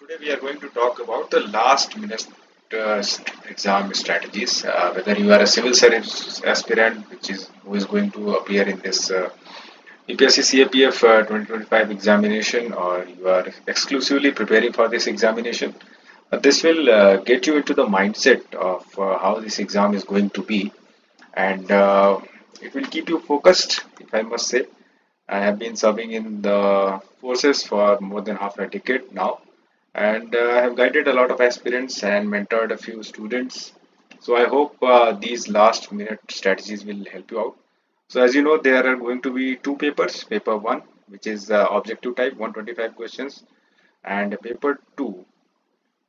Today we are going to talk about the last minute exam strategies. Whether you are a civil service aspirant, which is who is going to appear in this UPSC CAPF 2025 examination, or you are exclusively preparing for this examination, this will get you into the mindset of how this exam is going to be, and it will keep you focused. If I must say, I have been serving in the forces for more than half a decade now, and I have guided a lot of aspirants and mentored a few students. So I hope these last minute strategies will help you out. So as you know, there are going to be two papers. Paper 1, which is objective type, 125 questions, and paper 2,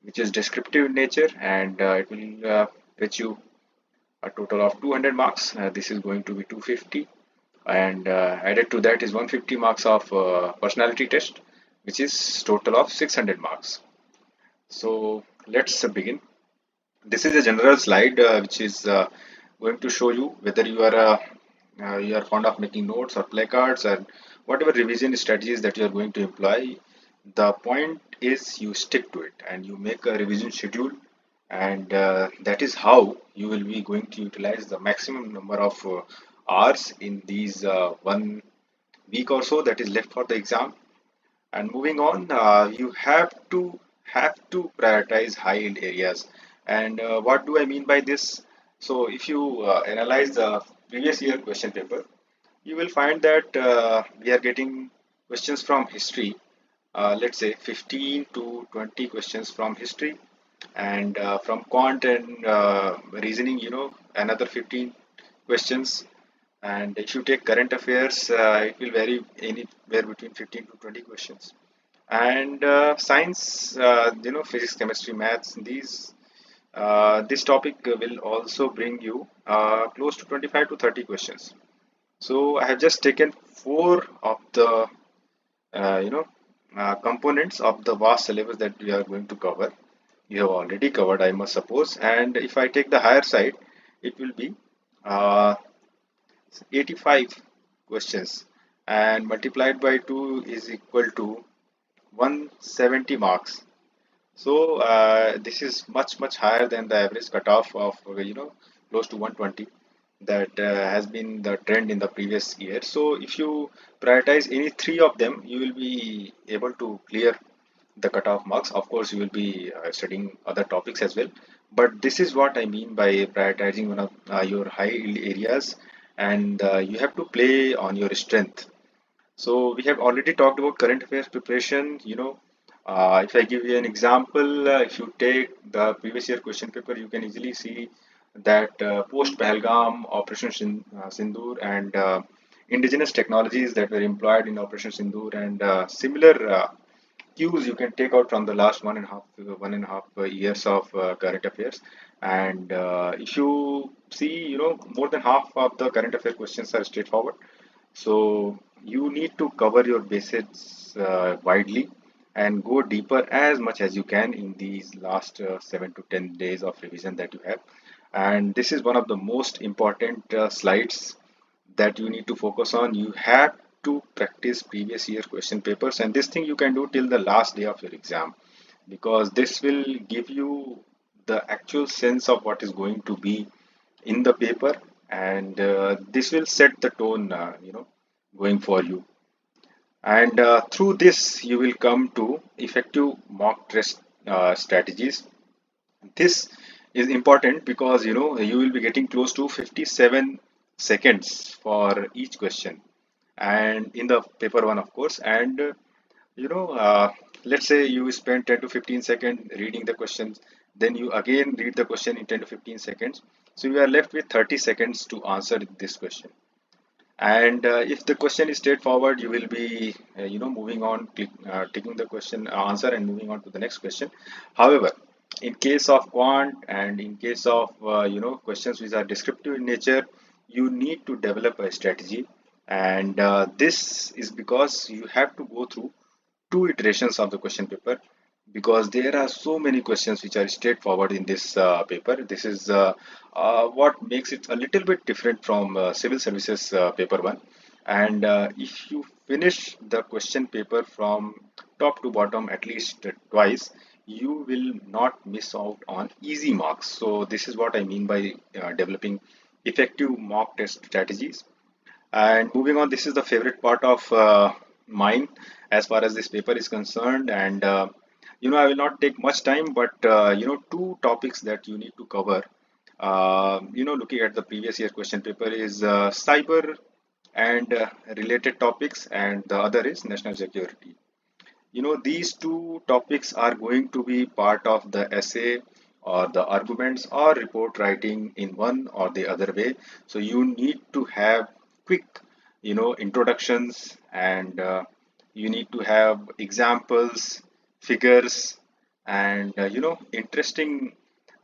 which is descriptive in nature, and it will fetch you a total of 200 marks. This is going to be 250, and added to that is 150 marks of personality test, which is total of 600 marks. So let's begin. This is a general slide which is going to show you whether you are fond of making notes or placards and whatever revision strategies that you are going to employ. The point is you stick to it and you make a revision schedule, and that is how you will be going to utilize the maximum number of hours in these 1 week or so that is left for the exam. And moving on, you have to prioritize high yield areas. And what do I mean by this? So if you analyze the previous year question paper, you will find that we are getting questions from history. Let's say 15 to 20 questions from history, and from quant and reasoning, another 15 questions. And if you take current affairs, it will vary anywhere between 15 to 20 questions. And science, physics, chemistry, maths, this topic will also bring you close to 25 to 30 questions. So I have just taken four of the components of the vast syllabus that we are going to cover. You have already covered, I must suppose. And if I take the higher side, it will be uh, 85 questions, and multiplied by 2 is equal to 170 marks. So this is much higher than the average cutoff of close to 120 that has been the trend in the previous year. So if you prioritize any three of them, you will be able to clear the cutoff marks. Of course, you will be studying other topics as well, but this is what I mean by prioritizing one of your high yield areas, and you have to play on your strength. So we have already talked about current affairs preparation. If I give you an example, if you take the previous year question paper, you can easily see that post Pahalgam, Operation Sindoor, and indigenous technologies that were employed in Operation Sindoor, and similar cues you can take out from the last 1.5 years of current affairs. And if you see, more than half of the current affairs questions are straightforward. So you need to cover your bases widely and go deeper as much as you can in these last 7 to 10 days of revision that you have. And this is one of the most important slides that you need to focus on. You have to practice previous year question papers, and this thing you can do till the last day of your exam, because this will give you the actual sense of what is going to be in the paper, and this will set the tone going for you. And through this you will come to effective mock test strategies. This is important because you will be getting close to 57 seconds for each question, and in the paper 1, of course. And you know uh, let's say you spend 10 to 15 seconds reading the questions, then you again read the question in 10 to 15 seconds, so you are left with 30 seconds to answer this question. And if the question is straightforward, you will be moving on, taking the question answer and moving on to the next question. However, in case of quant and in case of questions which are descriptive in nature, you need to develop a strategy. And this is because you have to go through two iterations of the question paper, because there are so many questions which are straightforward in this paper. This is what makes it a little bit different from civil services paper 1. And if you finish the question paper from top to bottom at least twice, you will not miss out on easy marks. So this is what I mean by developing effective mock test strategies. And moving on, this is the favorite part of mine as far as this paper is concerned. And I will not take much time, but two topics that you need to cover. Looking at the previous year question paper is cyber and related topics, and the other is national security. These two topics are going to be part of the essay or the arguments or report writing in one or the other way. So you need to have quick introductions, and you need to have examples, figures, and interesting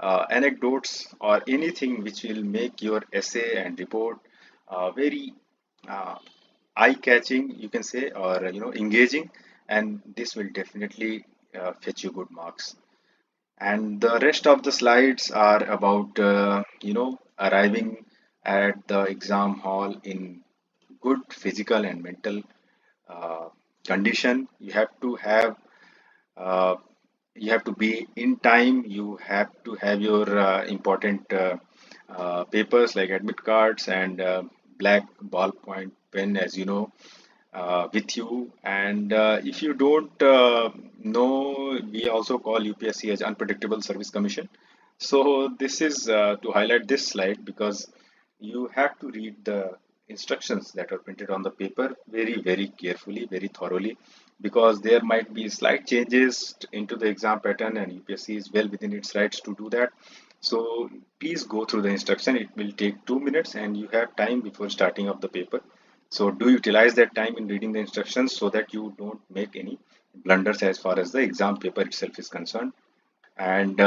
anecdotes or anything which will make your essay and report very uh, eye-catching, you can say, or engaging, and this will definitely fetch you good marks. And the rest of the slides are about arriving at the exam hall in good physical and mental uh, condition. Uh, you have to be in time. You have to have your important papers like admit cards and black ballpoint pen, as you with you. And if you don't know, we also call UPSC as Unpredictable Service Commission. So this is to highlight this slide, because you have to read the instructions that are printed on the paper very, very carefully, very thoroughly, because there might be slight changes into the exam pattern, and UPSC is well within its rights to do that. So please go through the instruction. It will take 2 minutes, and you have time before starting of the paper. So do utilize that time in reading the instructions so that you don't make any blunders as far as the exam paper itself is concerned. And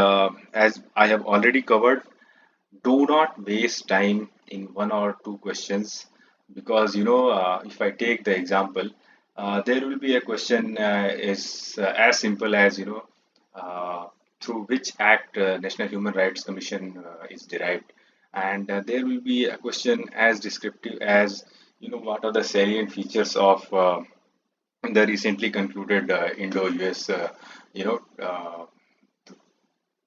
as I have already covered, do not waste time in one or two questions, because if I take the example, there will be a question is as simple as uh, through which act National Human Rights Commission is derived, and there will be a question as descriptive as what are the salient features of the recently concluded Indo-US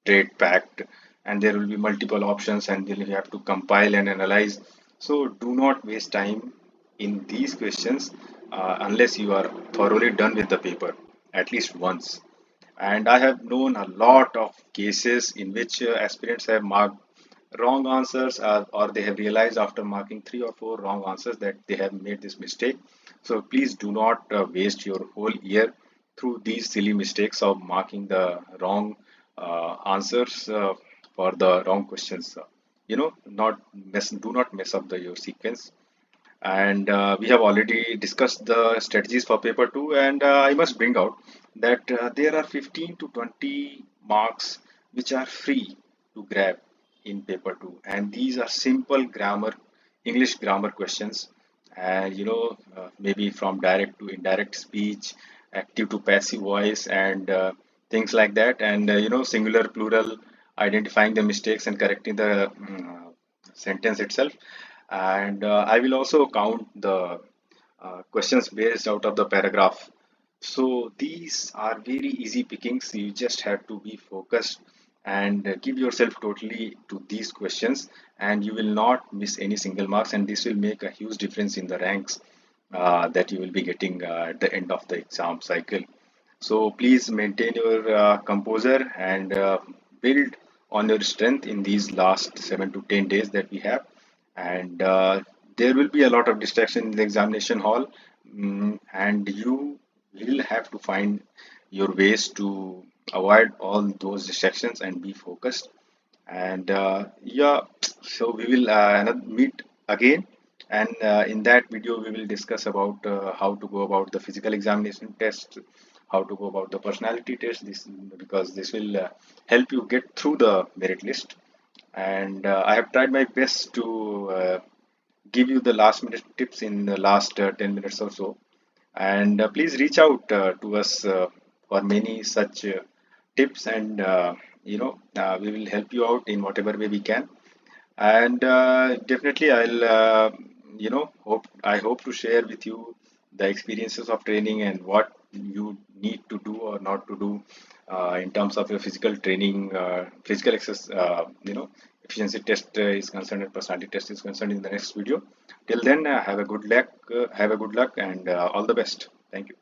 trade pact, and there will be multiple options, and then you have to compile and analyze. So do not waste time in these questions unless you are thoroughly done with the paper at least once. And I have known a lot of cases in which aspirants have marked wrong answers, or they have realized after marking 3 or 4 wrong answers that they have made this mistake. So please do not waste your whole year through these silly mistakes of marking the wrong answers for the wrong questions. Do not mess up your sequence. And we have already discussed the strategies for paper 2, and I must bring out that there are 15 to 20 marks which are free to grab in paper 2, and these are simple grammar, English grammar questions, and maybe from direct to indirect speech, active to passive voice, and things like that, and singular, plural, identifying the mistakes and correcting the sentence itself. And I will also count the questions based out of the paragraph. So these are very easy pickings. You just have to be focused and give yourself totally to these questions, and you will not miss any single marks, and this will make a huge difference in the ranks that you will be getting at the end of the exam cycle. So please maintain your composure and build on your strength in these last 7 to 10 days that we have. And there will be a lot of distraction in the examination hall, and you will have to find your ways to avoid all those distractions and be focused. And yeah, so we will meet again, and in that video we will discuss about how to go about the physical examination test, how to go about the personality test, this because this will help you get through the merit list. And I have tried my best to give you the last minute tips in the last 10 minutes or so. And please reach out to us for many such tips, and we will help you out in whatever way we can. And definitely I'll hope to share with you the experiences of training and what you need to do or not to do in terms of your physical training, physical access, efficiency test is concerned and personality test is concerned in the next video. Till then, have a good luck and all the best. Thank you.